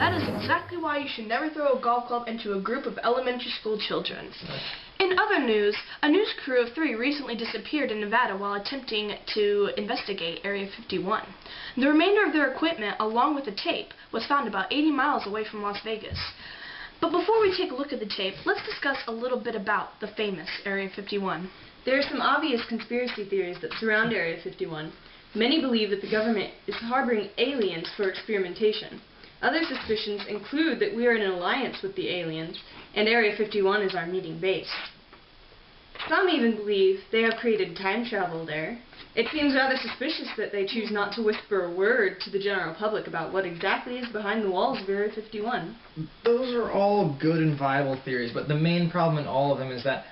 That is exactly why you should never throw a golf club into a group of elementary school children. In other news, a news crew of 3 recently disappeared in Nevada while attempting to investigate Area 51. The remainder of their equipment, along with the tape, was found about 80 miles away from Las Vegas. But before we take a look at the tape, let's discuss a little bit about the famous Area 51. There are some obvious conspiracy theories that surround Area 51. Many believe that the government is harboring aliens for experimentation. Other suspicions include that we are in an alliance with the aliens, and Area 51 is our meeting base. Some even believe they have created time travel there. It seems rather suspicious that they choose not to whisper a word to the general public about what exactly is behind the walls of Area 51. Those are all good and viable theories, but the main problem in all of them is that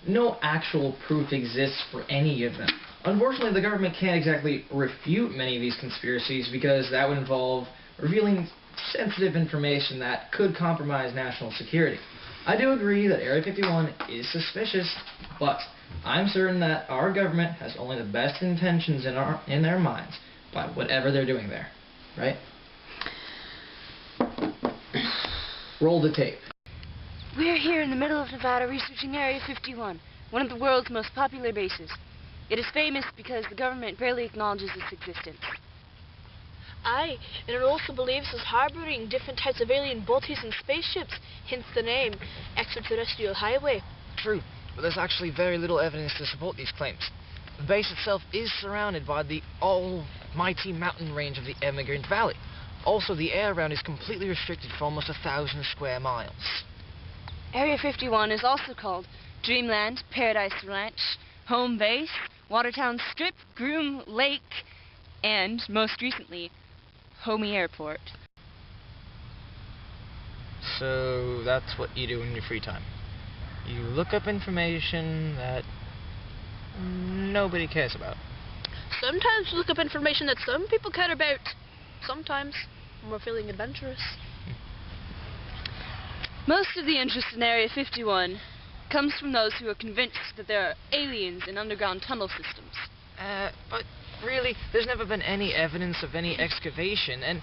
no actual proof exists for any of them. Unfortunately, the government can't exactly refute many of these conspiracies because that would involve revealing sensitive information that could compromise national security. I do agree that Area 51 is suspicious, but I'm certain that our government has only the best intentions in their minds by whatever they're doing there. Right? Roll the tape. We're here in the middle of Nevada researching Area 51, one of the world's most popular bases. It is famous because the government barely acknowledges its existence. Aye, and it also believes it's harboring different types of alien bodies and spaceships, hence the name, Extraterrestrial Highway. True, but there's actually very little evidence to support these claims. The base itself is surrounded by the almighty mountain range of the Emigrant Valley. Also, the air around is completely restricted for almost 1,000 square miles. Area 51 is also called Dreamland, Paradise Ranch, Home Base, Watertown Strip, Groom Lake, and, most recently, Homey Airport. So that's what you do in your free time. You look up information that nobody cares about. Sometimes we look up information that some people care about. Sometimes, when we're feeling adventurous. Most of the interest in Area 51 comes from those who are convinced that there are aliens in underground tunnel systems. But really, there's never been any evidence of any excavation, and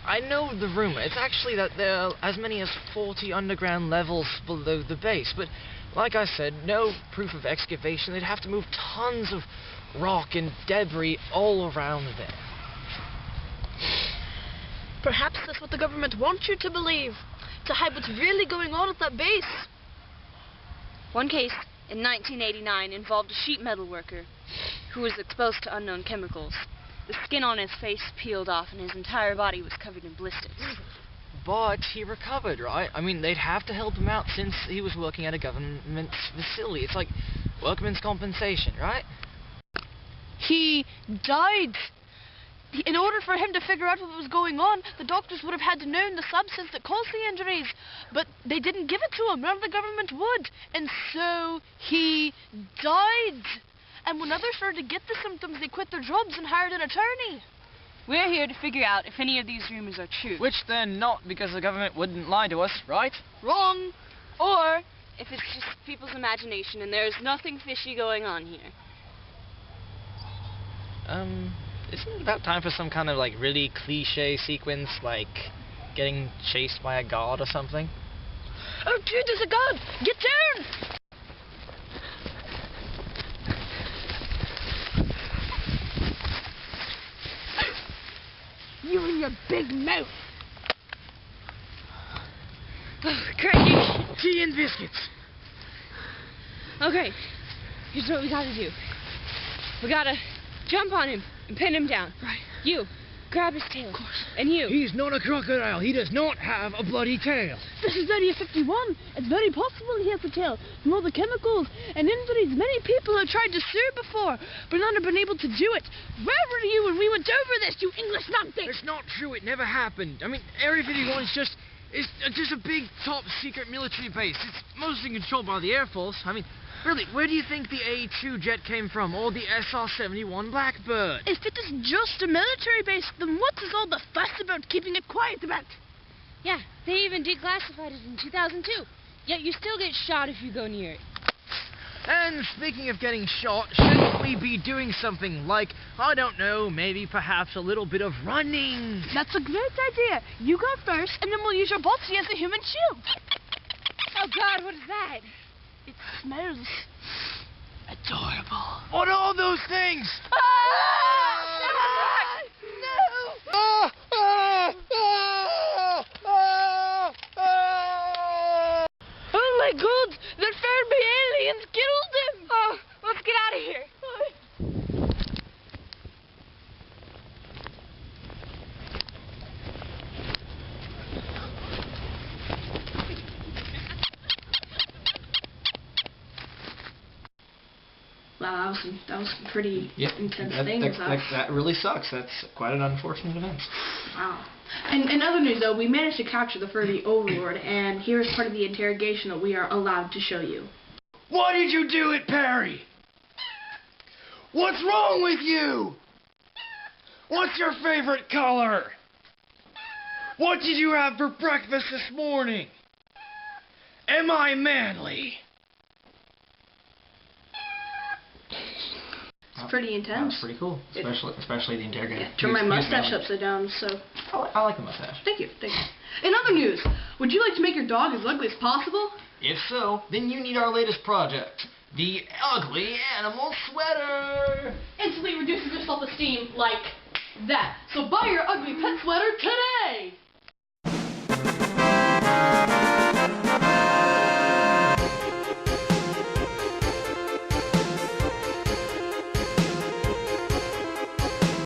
I know the rumor. It's actually that there are as many as 40 underground levels below the base, but like I said, no proof of excavation. They'd have to move tons of rock and debris all around there. Perhaps that's what the government wants you to believe, to hide what's really going on at that base. One case in 1989 involved a sheet metal worker who was exposed to unknown chemicals. The skin on his face peeled off and his entire body was covered in blisters. But he recovered, right? I mean, they'd have to help him out since he was working at a government facility. It's like workman's compensation, right? He died. In order for him to figure out what was going on, the doctors would have had to know the substance that caused the injuries. But they didn't give it to him, none of the government would. And so he died. And when others started to get the symptoms, they quit their jobs and hired an attorney. We're here to figure out if any of these rumors are true. Which they're not, because the government wouldn't lie to us, right? Wrong. Or if it's just people's imagination and there's nothing fishy going on here. Isn't it about time for some kind of, like, really cliche sequence, like getting chased by a guard or something? Oh, dude, there's a guard! Get down! You and your big mouth! Oh, crazy. Tea and biscuits! Okay, here's what we gotta do. We gotta jump on him and pin him down. Right. You, grab his tail. Of course. And you. He's not a crocodile. He does not have a bloody tail. This is Area 51. It's very possible he has a tail from all the chemicals and injuries. Many people have tried to sue before, but none have been able to do it. Where were you when we went over this, you English numpty? It's not true. It never happened. I mean, Area 51 is just a big, top-secret military base. It's mostly controlled by the Air Force. I mean, really, where do you think the A-2 jet came from, or the SR-71 Blackbird? If it is just a military base, then what is all the fuss about keeping it quiet about? Yeah, they even declassified it in 2002. Yet you still get shot if you go near it. And speaking of getting shot, shouldn't we be doing something like, I don't know, maybe perhaps a little bit of running? That's a great idea. You go first, and then we'll use your body as a human shield. Oh God, what is that? It smells adorable. What are all those things? Oh my God! The Furby aliens killed him! Oh, let's get out of here. Wow, that was some pretty intense thing. That really sucks. That's quite an unfortunate event. Wow. And in other news, though, we managed to capture the Furby overlord, and here is part of the interrogation that we are allowed to show you. Why did you do it, Perry? What's wrong with you? What's your favorite color? What did you have for breakfast this morning? Am I manly? It's pretty intense. That's pretty cool, especially the interrogation. Yeah, turn my mustache upside down, so... I like the mustache. Thank you. In other news, would you like to make your dog as ugly as possible? If so, then you need our latest project, the Ugly Animal Sweater. Instantly reduces your self-esteem like that. So buy your ugly pet sweater today!